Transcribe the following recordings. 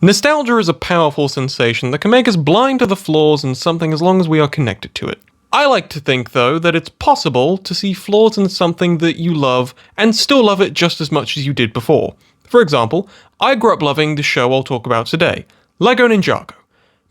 Nostalgia is a powerful sensation that can make us blind to the flaws in something as long as we are connected to it. I like to think, though, that it's possible to see flaws in something that you love and still love it just as much as you did before. For example, I grew up loving the show I'll talk about today, Lego Ninjago.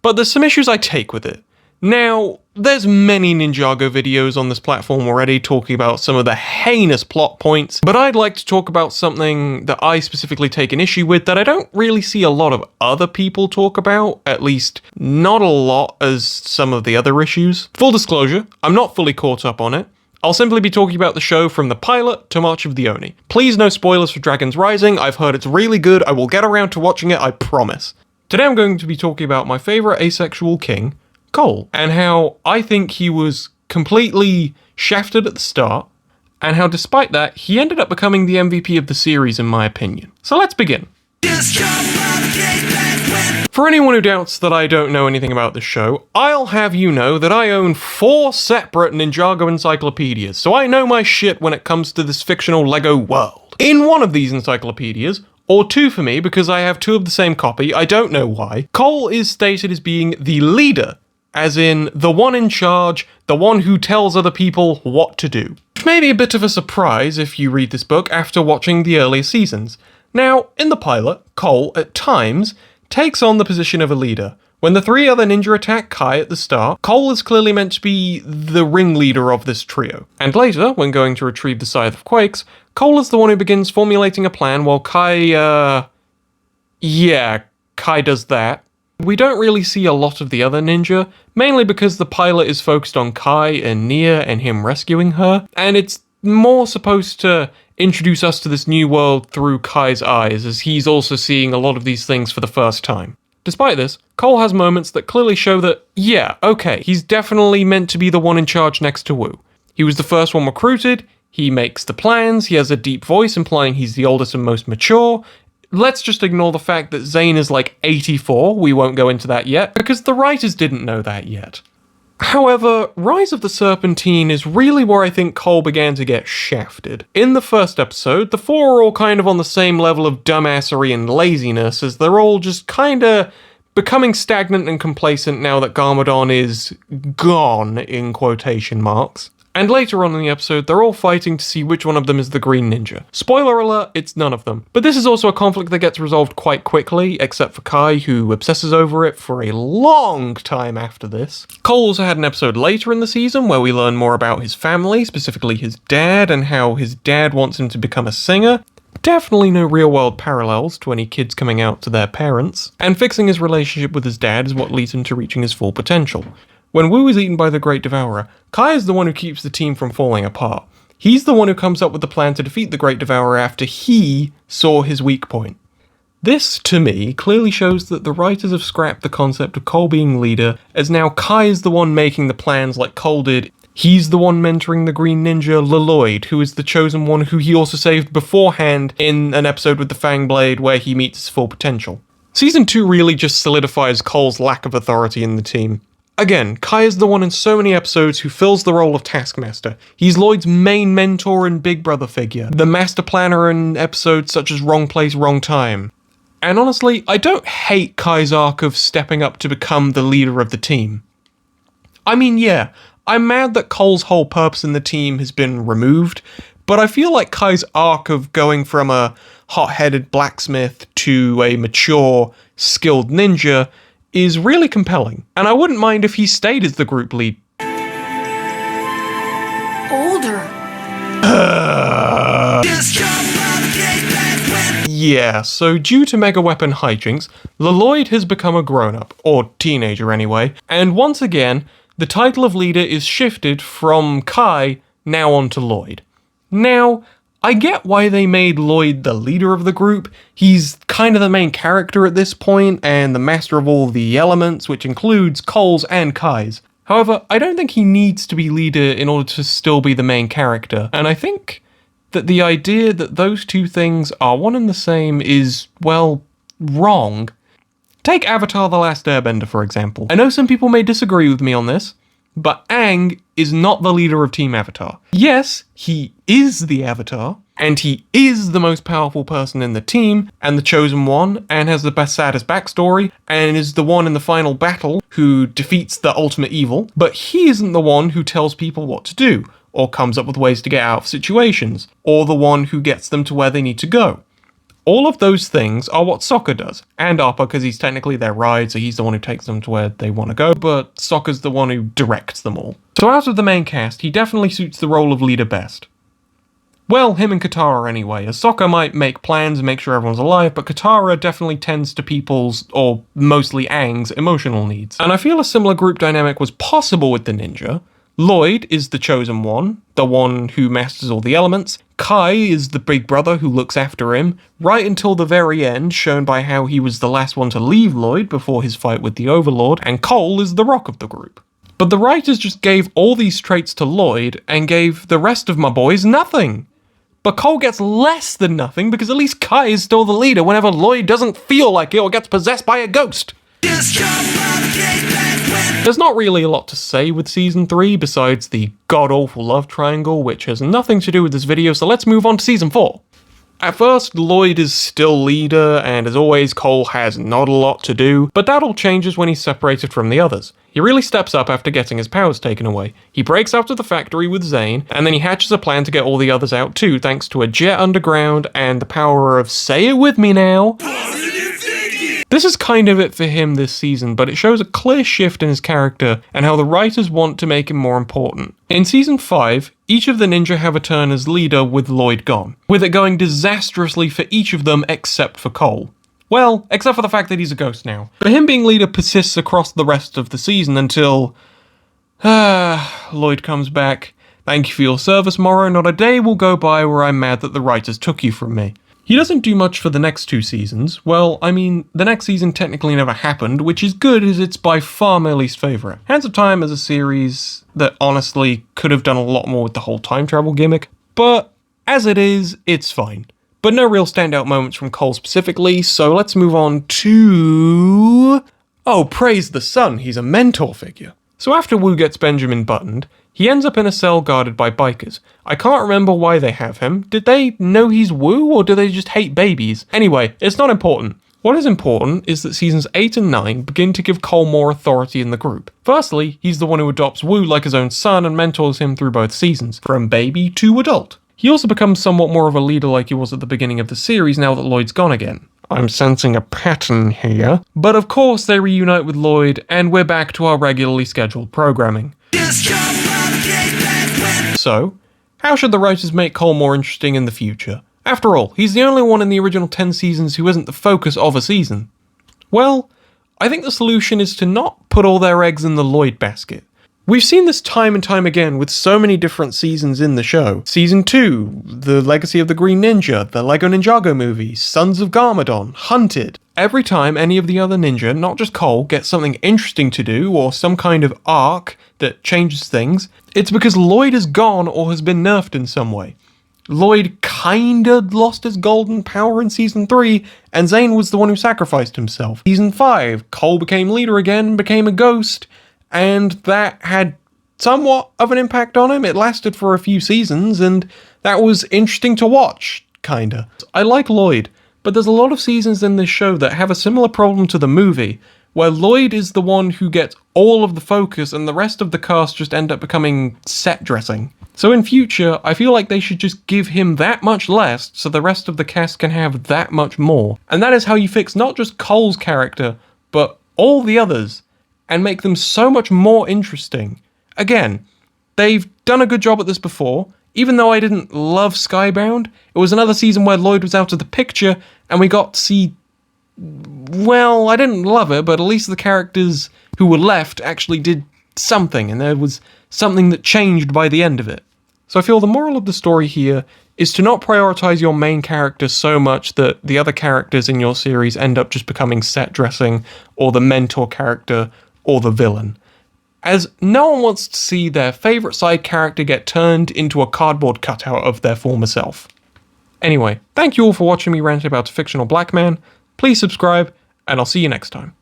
But there's some issues I take with it. Now, there's many Ninjago videos on this platform already talking about some of the heinous plot points, but I'd like to talk about something that I specifically take an issue with that I don't really see a lot of other people talk about, at least not a lot as some of the other issues. Full disclosure, I'm not fully caught up on it. I'll simply be talking about the show from the pilot to March of the Oni. Please no spoilers for Dragon's Rising, I've heard it's really good, I will get around to watching it, I promise. Today I'm going to be talking about my favourite asexual king, Cole, and how I think he was completely shafted at the start, and how despite that, he ended up becoming the MVP of the series in my opinion. So let's begin. For anyone who doubts that I don't know anything about this show, I'll have you know that I own 4 separate Ninjago encyclopedias, so I know my shit when it comes to this fictional Lego world. In one of these encyclopedias, or 2 for me because I have 2 of the same copy, I don't know why, Cole is stated as being the leader, as in the one in charge, the one who tells other people what to do. Which may be a bit of a surprise if you read this book after watching the earlier seasons. Now, in the pilot, Cole, at times, takes on the position of a leader. When the 3 other ninja attack Kai at the start, Cole is clearly meant to be the ringleader of this trio. And later, when going to retrieve the Scythe of Quakes, Cole is the one who begins formulating a plan while Kai does that. We don't really see a lot of the other ninja, mainly because the pilot is focused on Kai and Nia and him rescuing her, and it's more supposed to introduce us to this new world through Kai's eyes, as he's also seeing a lot of these things for the first time. Despite this, Cole has moments that clearly show that, yeah, okay, he's definitely meant to be the one in charge next to Wu. He was the first one recruited, he makes the plans, he has a deep voice implying he's the oldest and most mature. Let's just ignore the fact that Zane is like 84, we won't go into that yet, because the writers didn't know that yet. However, Rise of the Serpentine is really where I think Cole began to get shafted. In the first episode, the 4 are all kind of on the same level of dumbassery and laziness, as they're all just kinda becoming stagnant and complacent now that Garmadon is gone, in quotation marks. And later on in the episode, they're all fighting to see which one of them is the Green Ninja. Spoiler alert, it's none of them. But this is also a conflict that gets resolved quite quickly, except for Kai, who obsesses over it for a long time after this. Cole also had an episode later in the season where we learn more about his family, specifically his dad, and how his dad wants him to become a singer. Definitely no real-world parallels to any kids coming out to their parents. And fixing his relationship with his dad is what leads him to reaching his full potential. When Wu is eaten by the Great Devourer, Kai is the one who keeps the team from falling apart. He's the one who comes up with the plan to defeat the Great Devourer after he saw his weak point. This, to me, clearly shows that the writers have scrapped the concept of Cole being leader, as now Kai is the one making the plans like Cole did. He's the one mentoring the Green Ninja, Leloid, who is the chosen one who he also saved beforehand in an episode with the Fang Blade where he meets his full potential. Season 2 really just solidifies Cole's lack of authority in the team. Again, Kai is the one in so many episodes who fills the role of Taskmaster. He's Lloyd's main mentor and big brother figure, the master planner in episodes such as Wrong Place, Wrong Time. And honestly, I don't hate Kai's arc of stepping up to become the leader of the team. I mean, yeah, I'm mad that Cole's whole purpose in the team has been removed, but I feel like Kai's arc of going from a hot-headed blacksmith to a mature, skilled ninja is really compelling, and I wouldn't mind if he stayed as the group lead. Older. Yeah, so due to mega weapon hijinks, Leloid has become a grown-up, or teenager anyway, and once again, the title of leader is shifted from Kai now onto Lloyd. Now, I get why they made Lloyd the leader of the group. He's kind of the main character at this point, and the master of all the elements, which includes Cole's and Kai's. However, I don't think he needs to be leader in order to still be the main character, and I think that the idea that those two things are one and the same is, well, wrong. Take Avatar: The Last Airbender, for example. I know some people may disagree with me on this, but Aang is not the leader of Team Avatar. Yes, he is the Avatar, and he is the most powerful person in the team, and the chosen one, and has the saddest backstory, and is the one in the final battle who defeats the ultimate evil, but he isn't the one who tells people what to do, or comes up with ways to get out of situations, or the one who gets them to where they need to go. All of those things are what Sokka does, and Appa, because he's technically their ride, so he's the one who takes them to where they want to go, but Sokka's the one who directs them all. So out of the main cast, he definitely suits the role of leader best. Well, him and Katara anyway, as Sokka might make plans and make sure everyone's alive, but Katara definitely tends to people's, or mostly Aang's, emotional needs. And I feel a similar group dynamic was possible with the ninja. Lloyd is the chosen one, the one who masters all the elements. Kai is the big brother who looks after him, right until the very end, shown by how he was the last one to leave Lloyd before his fight with the Overlord, and Cole is the rock of the group. But the writers just gave all these traits to Lloyd, and gave the rest of my boys nothing. But Cole gets less than nothing, because at least Kai is still the leader whenever Lloyd doesn't feel like it or gets possessed by a ghost. There's not really a lot to say with Season 3 besides the god-awful love triangle, which has nothing to do with this video, so let's move on to Season 4. At first, Lloyd is still leader, and as always, Cole has not a lot to do, but that all changes when he's separated from the others. He really steps up after getting his powers taken away. He breaks out of the factory with Zane, and then he hatches a plan to get all the others out too, thanks to a jet underground and the power of, say it with me now, this is kind of it for him this season, but it shows a clear shift in his character and how the writers want to make him more important. In Season 5, each of the ninja have a turn as leader with Lloyd gone, with it going disastrously for each of them except for Cole. Well, except for the fact that he's a ghost now. But him being leader persists across the rest of the season until... Lloyd comes back. Thank you for your service, Morrow. Not a day will go by where I'm mad that the writers took you from me. He doesn't do much for the next 2 seasons. Well, I mean, the next season technically never happened, which is good as it's by far my least favourite. Hands of Time is a series that honestly could have done a lot more with the whole time travel gimmick, but as it is, it's fine. But no real standout moments from Cole specifically, so let's move on to... Oh, praise the sun, he's a mentor figure. So after Wu gets Benjamin buttoned, he ends up in a cell guarded by bikers. I can't remember why they have him. Did they know he's Wu, or do they just hate babies? Anyway, it's not important. What is important is that seasons 8 and 9 begin to give Cole more authority in the group. Firstly, he's the one who adopts Wu like his own son and mentors him through both seasons, from baby to adult. He also becomes somewhat more of a leader like he was at the beginning of the series now that Lloyd's gone again. I'm sensing a pattern here. But of course they reunite with Lloyd, and we're back to our regularly scheduled programming. So, how should the writers make Cole more interesting in the future? After all, he's the only one in the original 10 seasons who isn't the focus of a season. Well, I think the solution is to not put all their eggs in the Lloyd basket. We've seen this time and time again with so many different seasons in the show. Season 2, The Legacy of the Green Ninja, the Lego Ninjago movie, Sons of Garmadon, Hunted. Every time any of the other ninja, not just Cole, gets something interesting to do or some kind of arc that changes things, it's because Lloyd is gone or has been nerfed in some way. Lloyd kinda lost his golden power in Season 3, and Zane was the one who sacrificed himself. Season 5, Cole became leader again, became a ghost, and that had somewhat of an impact on him. It lasted for a few seasons, and that was interesting to watch, kinda. I like Lloyd, but there's a lot of seasons in this show that have a similar problem to the movie, where Lloyd is the one who gets all of the focus and the rest of the cast just end up becoming set dressing. So in future, I feel like they should just give him that much less so the rest of the cast can have that much more. And that is how you fix not just Cole's character, but all the others, and make them so much more interesting. Again, they've done a good job at this before. Even though I didn't love Skybound, it was another season where Lloyd was out of the picture, and we got to see... Well, I didn't love it, but at least the characters who were left actually did something, and there was something that changed by the end of it. So I feel the moral of the story here is to not prioritize your main character so much that the other characters in your series end up just becoming set dressing, or the mentor character, or the villain. As no one wants to see their favourite side character get turned into a cardboard cutout of their former self. Anyway, thank you all for watching me rant about a fictional black man. Please subscribe, and I'll see you next time.